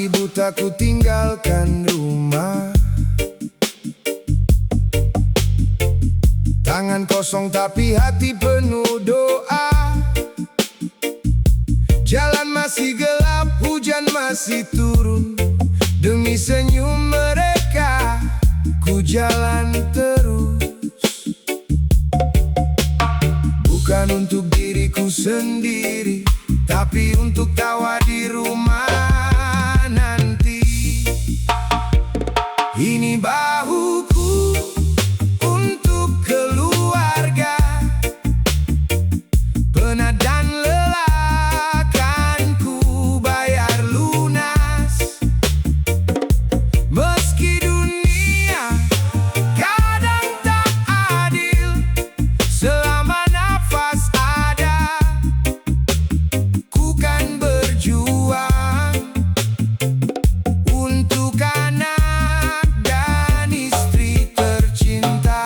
Babi buta ku tinggalkan rumah, tangan kosong tapi hati penuh doa. Jalan masih gelap, hujan masih turun. Demi senyum mereka, ku jalan terus. Bukan untuk diriku sendiri, tapi untuk tawa di rumah nanti. Ini bahuku untuk keluarga, penat dan lelah kan ku bayar lunas. Meski dunia kadang tak adil, selama nafas ada, ku kan berjuang untuk anak dan istri tercinta.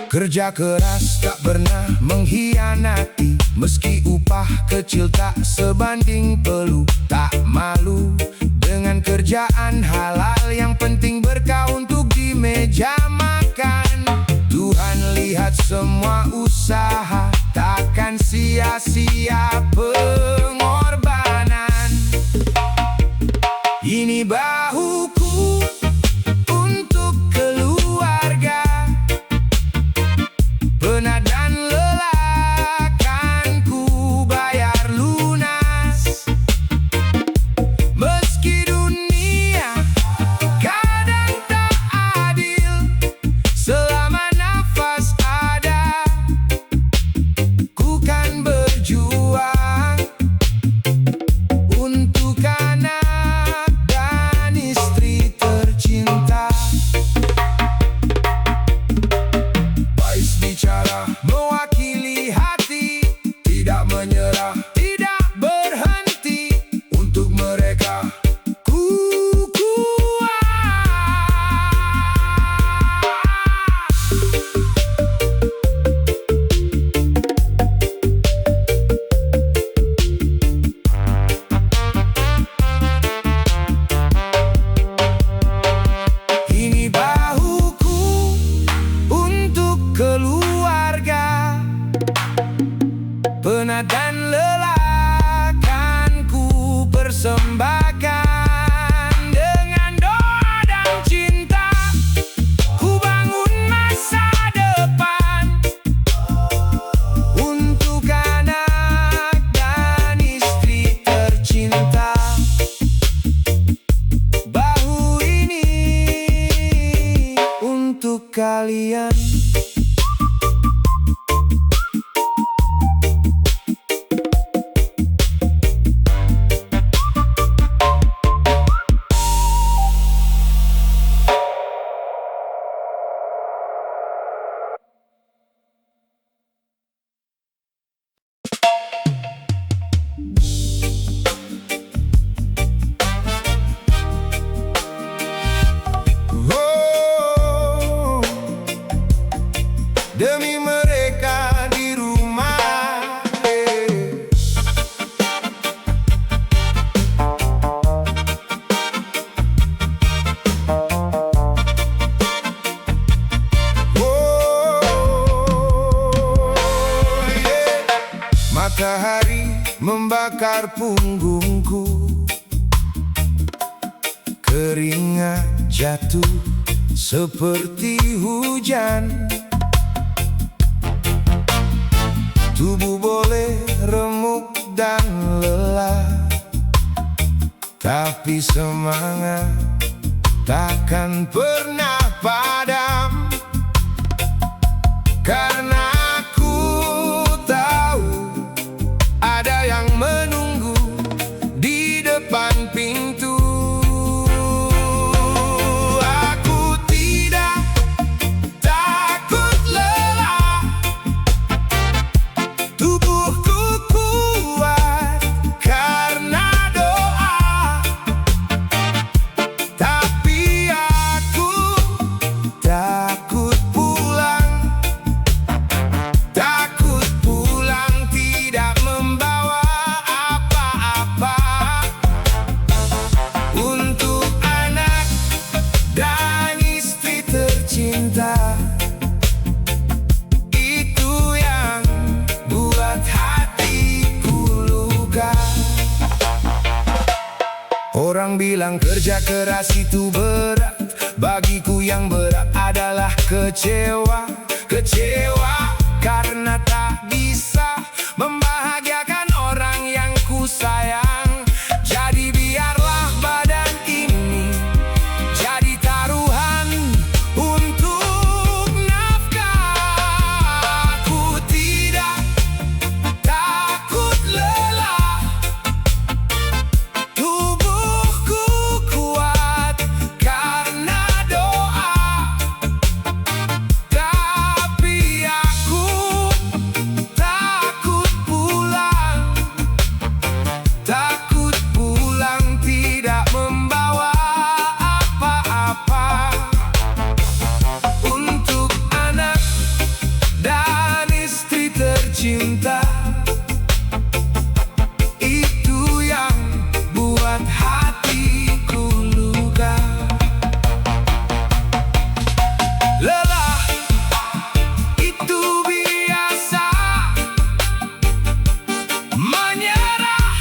Kerja keras tak pernah mengkhianati, meski upah kecil tak sebanding peluh. Tak malu dengan kerjaan halal, yang penting berkah untuk di meja makan. Tuhan lihat semua usaha, takkan sia-sia pengorbanan. Ini bahuku untuk keluarga, penat dan lelah kan ku bayar lunas. Meski dunia kadang tak adil, selama nafas ada, ku kan berjuang untuk anak dan istri tercinta. Bais bicara mewakili hati, tidak menyerah, tidak berhenti. Untuk mereka ku kuat. Ini bahuku untuk keluarga, penat dan lelah kan ku persembahkan. Dengan doa dan cinta, ku bangun masa depan untuk anak dan istri tercinta. Bahu ini untuk kalian. Oh, demi mereka di rumah, oh, yeah. Matahari membakar punggungku, keringat jatuh seperti hujan. Tubuh boleh remuk dan lelah, tapi semangat takkan pernah padam. Karena aku tahu ada yang menunggu di depan pintu. Aku tidak takut lelah, tubuhku kuat karena doa. Tapi aku takut pulang Orang bilang kerja keras itu berat, bagiku yang berat adalah kecewa. Kecewa karena tak bisa membahagiakan orang yang ku sayang. Jadi biarlah badan ini jadi taruhan untuk nafkah. Aku tidak takut lelah, tubuhku kuat karena doa. Tapi aku takut pulang, takut pulang tidak membawa apa-apa untuk anak dan istri tercinta. Itu yang buat hatiku luka. Lelah itu biasa, menyerah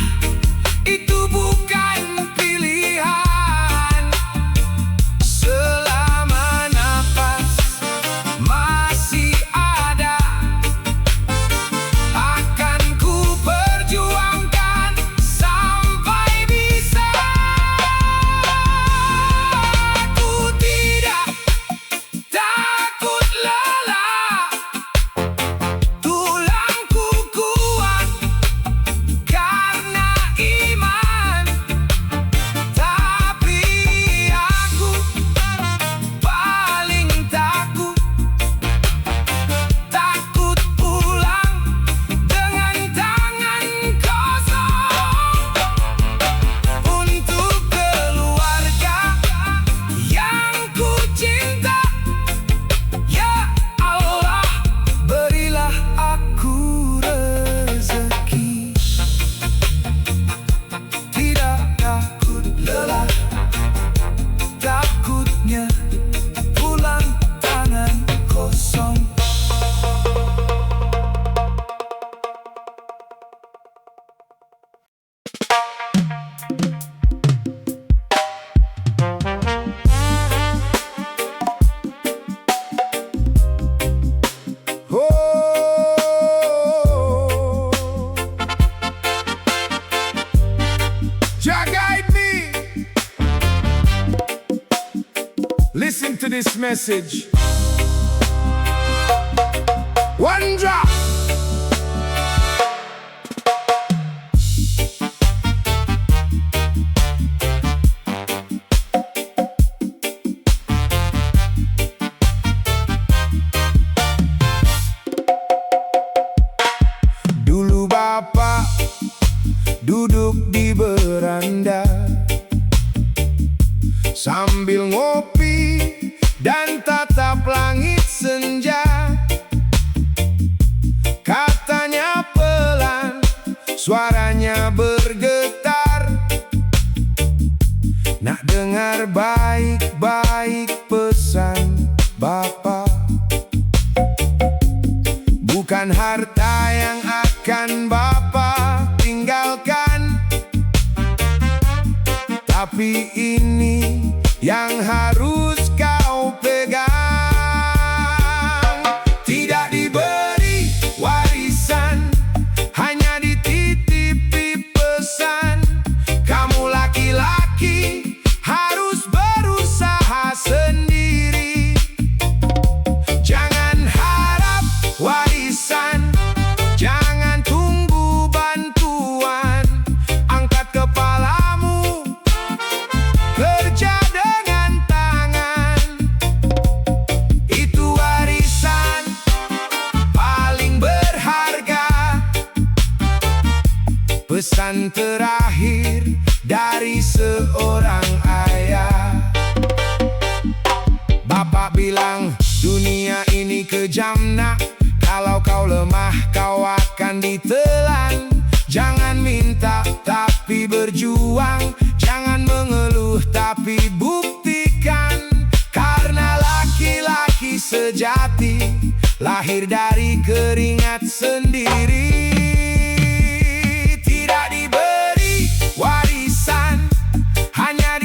itu bukan pilihan. Selama nafas masih ada, akan ku perjuangkan sampai bisa. Aku tidak takut lelah, tulangku kuat karena iman. Tapi aku paling takut, takut pulang dengan tangan kosong. Untuk keluarga yang ku cinta, ya Allah, berilah aku rezeki. Tidak takut lelah, takutnya pulang tangan kosong. Jah guide me. Listen to this message. One drop. Dulu bapak duduk di beranda sambil ngopi dan tatap langit senja. Katanya pelan, suaranya bergetar. Nak dengar baik-baik pesan Bapak. Bukan harta yang akan Bapak tinggalkan, tapi ini yang harus kau pegang. Tidak diberi warisan, hanya dititipi pesan. Kamu laki-laki harus berusaha sendiri. Jangan harap warisan, jangan tunggu bantuan. Angkat kepalamu, kerja dengan tangan. Itu warisan paling berharga. Pesan terakhir dari seorang ayah. Bapak bilang dunia ini kejam nak. Kalau kau lemah kau akan ditelan. Jangan minta tapi berjuang, jangan mengeluh tapi buktikan. Karena laki-laki sejati lahir dari keringat sendiri. Tidak diberi warisan, hanya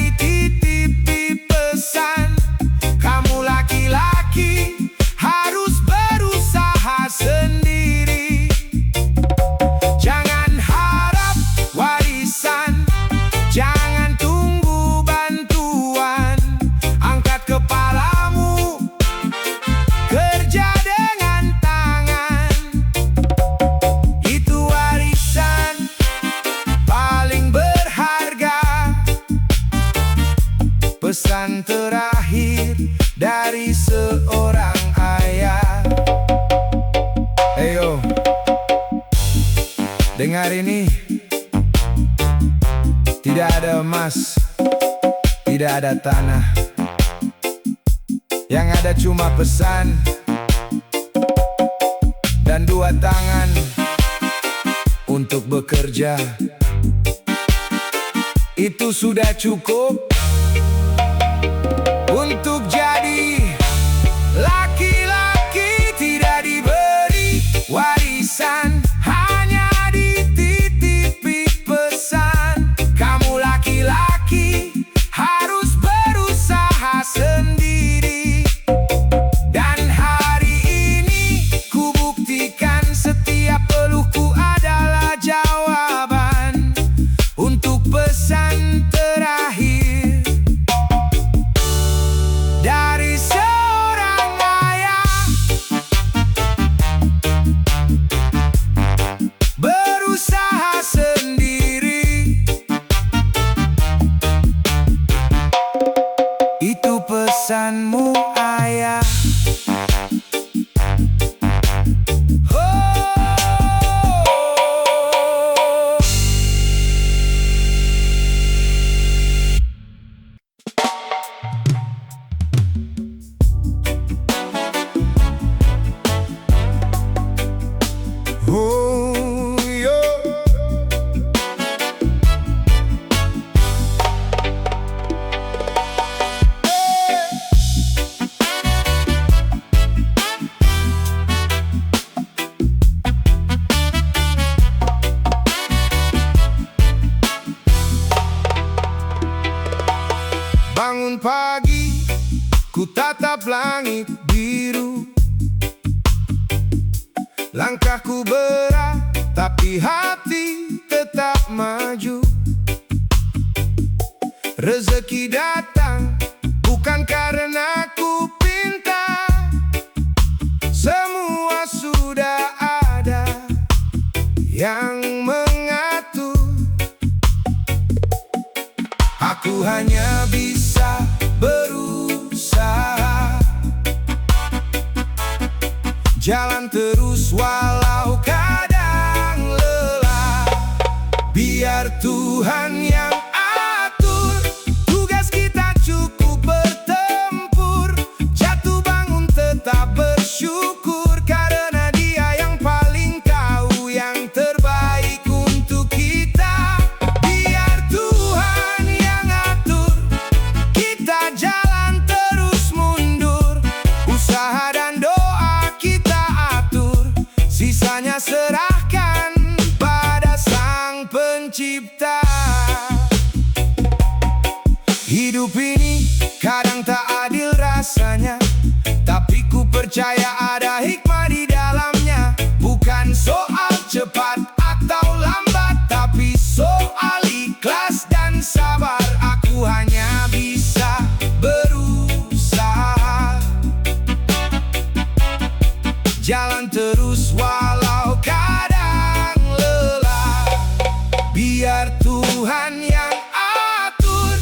Dengar ini, tidak ada emas, tidak ada tanah, yang ada cuma pesan dan dua tangan untuk bekerja. Itu sudah cukup untuk jadi laki-laki. Tidak diberi warisan, hanya dititipi pesan. Kamu laki-laki harus berusaha sendiri. Dan hari ini ku buktikan setiap peluhku adalah jawaban untuk pesan terakhir dari seorang ayah. Berusaha sendiri, itu pesanmu ayah. Oh, yo. Bangun pagi, ku tatap langit biru. Langkahku berat, tapi hati tetap maju. Rezeki datang bukan karena ku pinta, semua sudah ada yang mengatur. Aku hanya bisa berusaha, jalan terus walau kadang lelah. Biar Tuhan yang atur, tugas kita cukup bertempur. Jatuh bangun tetap bersyukur, karena Dia yang paling tahu yang terbaik untuk kita. Biar Tuhan yang atur, kita jalan terus mundur. Usaha dan doa kita atur, sisanya serahkan pada Sang Pencipta. Hidup ini kadang tak adil rasanya, tapi ku percaya ada hikmah di dalamnya. Bukan soal cepat atau lambat, tapi soal ikhlas dan sabar. Aku hanya bisa berusaha, jalan terus walau kadang lelah. Biar Tuhan yang atur,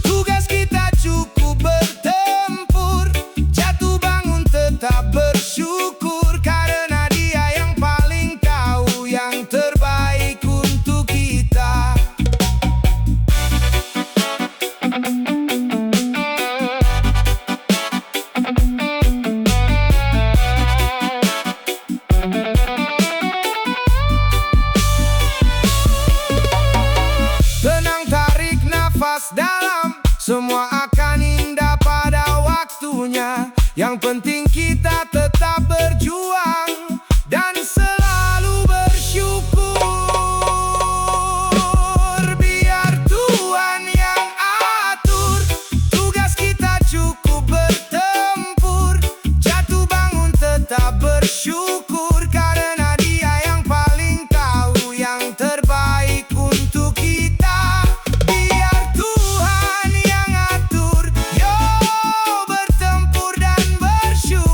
tugas kita cukup bertempur. Jatuh bangun tetap bersyukur, karena Dia yang paling tahu yang terbaik untuk kita. Tenang, tarik nafas dalam, semua akan indah pada waktunya. Yang penting kita tetap berjuang dan selalu bersyukur. Biar Tuhan yang atur, tugas kita cukup bertempur. Jatuh bangun tetap bersyukur, karena Dia yang paling tahu yang terbaik untuk kita. Biar Tuhan yang atur, yo bertempur dan bersyukur.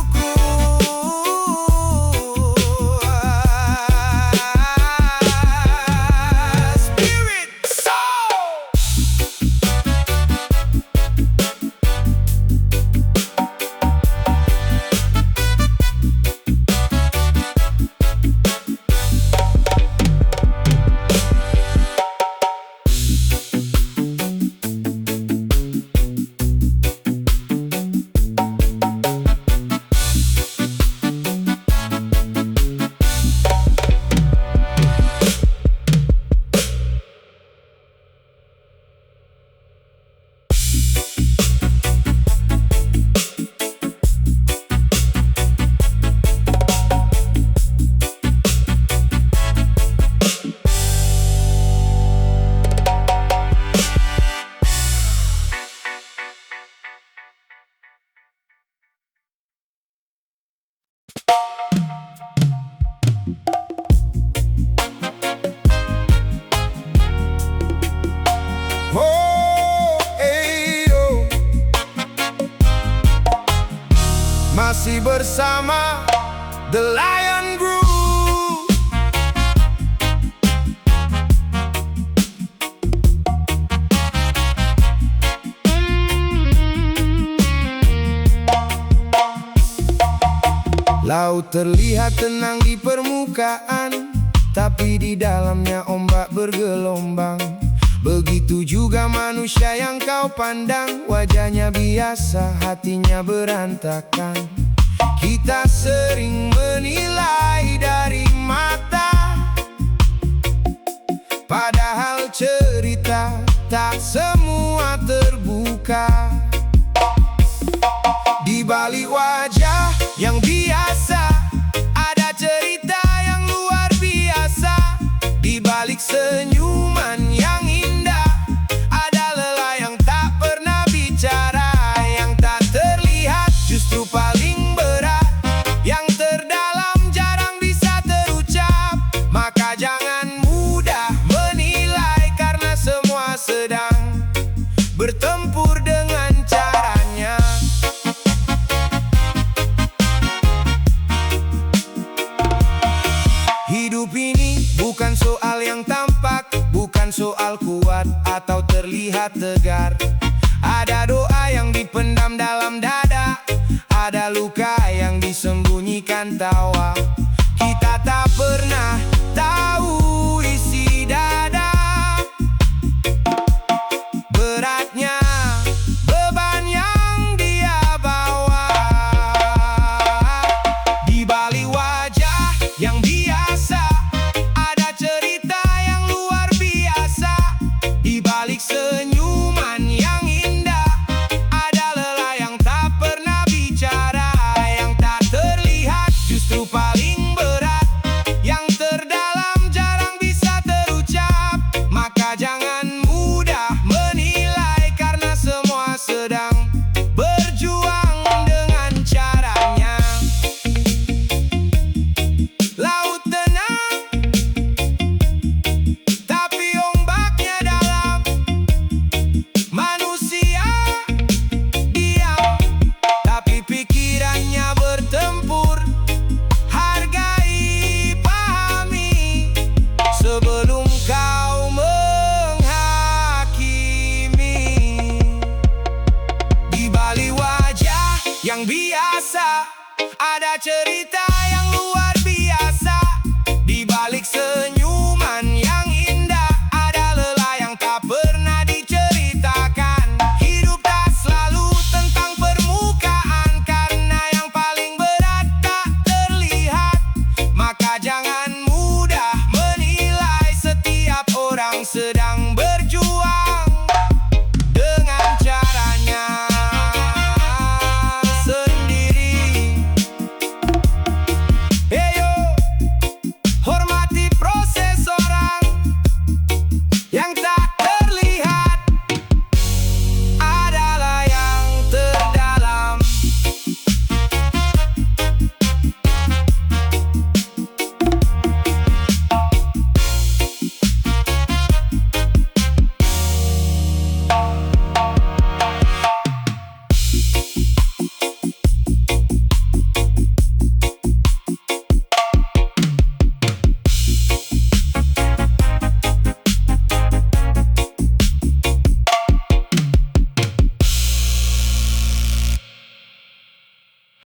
bersama The Lion Group. Laut terlihat tenang di permukaan, tapi di dalamnya ombak bergelombang. Begitu juga manusia yang kau pandang, wajahnya biasa, hatinya berantakan. Kita sering menilai dari mata, padahal cerita tak semua terbuka. Di balik wajah yang biasa ada cerita yang luar biasa. Di balik senyuman yang indah ada lelah yang tak pernah bicara. Yang tak terlihat justru paling berat, yang terdalam jarang bisa terucap. Maka jangan mudah menilai, karena semua sedang bertempur dengan caranya. Hidup ini bukan soal yang tampak, bukan soal kuat atau terlihat tegar. Ada doa yang dipendam dalam dada, ada luka yang disembunyikan tawa. Kita tak pernah tahu isi dada, beratnya beban yang dia bawa. Di balik wajah yang biasa ada cerita yang luar biasa. Di balik senyuman yang indah ada lelah yang tak pernah bicara. Yang tak terlihat justru paling berat, yang terdalam jarang bisa terucap. Maka jangan mudah menilai, karena semua sedang berjuang dengan caranya. Laut tenang, tapi ombaknya dalam. Manusia diam, tapi pikirannya bertempur. Hargai, pahami, sebelum kau menghakimi. Di balik wajah yang biasa ada cerita